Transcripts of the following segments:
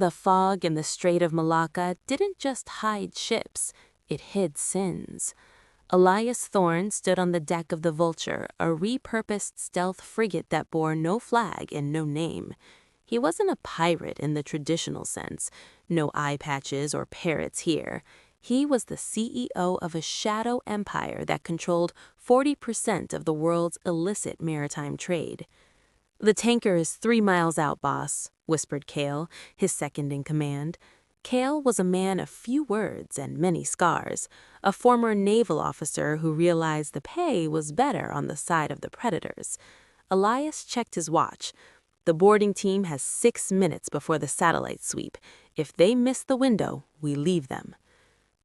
The fog in the Strait of Malacca didn't just hide ships, it hid sins. Elias Thorne stood on the deck of the Vulture, a repurposed stealth frigate that bore no flag and no name. He wasn't a pirate in the traditional sense, no eye patches or parrots here. He was the CEO of a shadow empire that controlled 40% of the world's illicit maritime trade. "The tanker is 3 miles out, boss," whispered Cale, his second in command. Cale was a man of few words and many scars, a former naval officer who realized the pay was better on the side of the predators. Elias checked his watch. "The boarding team has 6 minutes before the satellite sweep. If they miss the window, we leave them."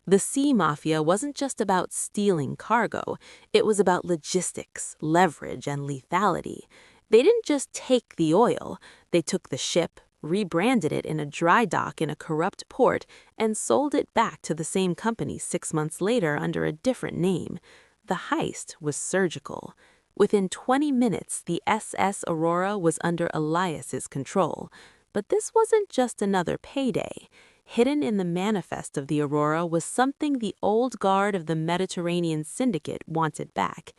The Sea Mafia wasn't just about stealing cargo, it was about logistics, leverage, and lethality. They didn't just take the oil, they took the ship, rebranded it in a dry dock in a corrupt port, and sold it back to the same company 6 months later under a different name. The heist was surgical. Within 20 minutes, the SS Aurora was under Elias's control. But this wasn't just another payday. Hidden in the manifest of the Aurora was something the old guard of the Mediterranean Syndicate wanted back.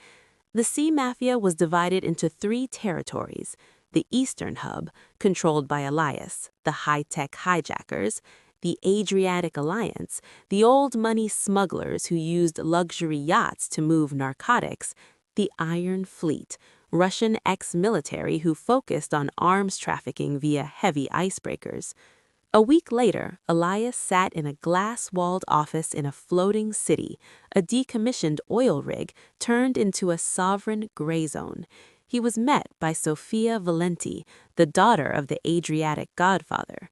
The Sea Mafia was divided into 3 territories: the Eastern Hub, controlled by Elias, the high-tech hijackers; the Adriatic Alliance, the old money smugglers who used luxury yachts to move narcotics; the Iron Fleet, Russian ex-military who focused on arms trafficking via heavy icebreakers. A week later, Elias sat in a glass-walled office in a floating city, a decommissioned oil rig turned into a sovereign gray zone. He was met by Sofia Valenti, the daughter of the Adriatic godfather.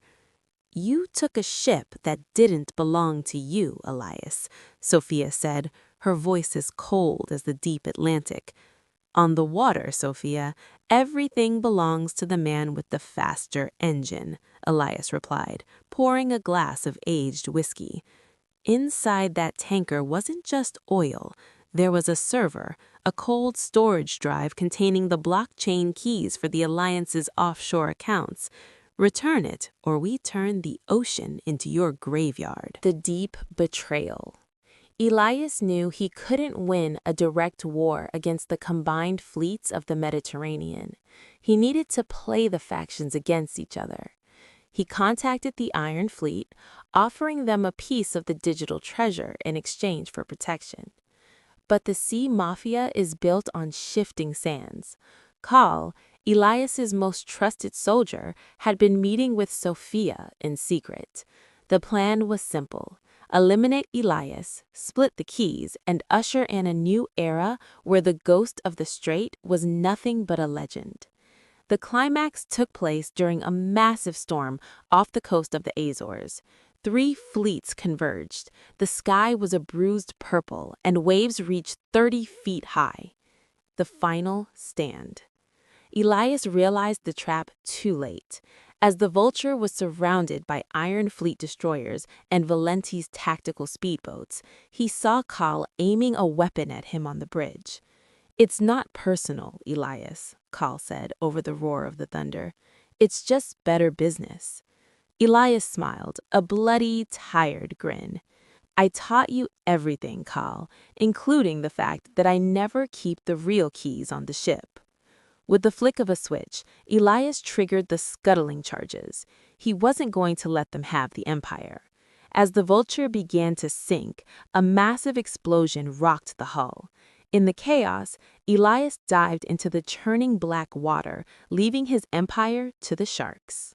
"You took a ship that didn't belong to you, Elias," Sofia said, her voice as cold as the deep Atlantic. "On the water, Sofia, everything belongs to the man with the faster engine," Elias replied, pouring a glass of aged whiskey. Inside that tanker wasn't just oil. There was a server, a cold storage drive containing the blockchain keys for the Alliance's offshore accounts. "Return it, or we turn the ocean into your graveyard." The deep betrayal. Elias knew he couldn't win a direct war against the combined fleets of the Mediterranean. He needed to play the factions against each other. He contacted the Iron Fleet, offering them a piece of the digital treasure in exchange for protection. But the Sea Mafia is built on shifting sands. Karl, Elias's most trusted soldier, had been meeting with Sofia in secret. The plan was simple: eliminate Elias, split the keys, and usher in a new era where the ghost of the Strait was nothing but a legend. The climax took place during a massive storm off the coast of the Azores. 3 fleets converged. The sky was a bruised purple, and waves reached 30 feet high. The final stand. Elias realized the trap too late. As the Vulture was surrounded by Iron Fleet destroyers and Valenti's tactical speedboats, he saw Karl aiming a weapon at him on the bridge. "It's not personal, Elias," Karl said over the roar of the thunder. "It's just better business." Elias smiled, a bloody, tired grin. "I taught you everything, Karl, including the fact that I never keep the real keys on the ship." With the flick of a switch, Elias triggered the scuttling charges. He wasn't going to let them have the Empire. As the Vulture began to sink, a massive explosion rocked the hull. In the chaos, Elias dived into the churning black water, leaving his empire to the sharks.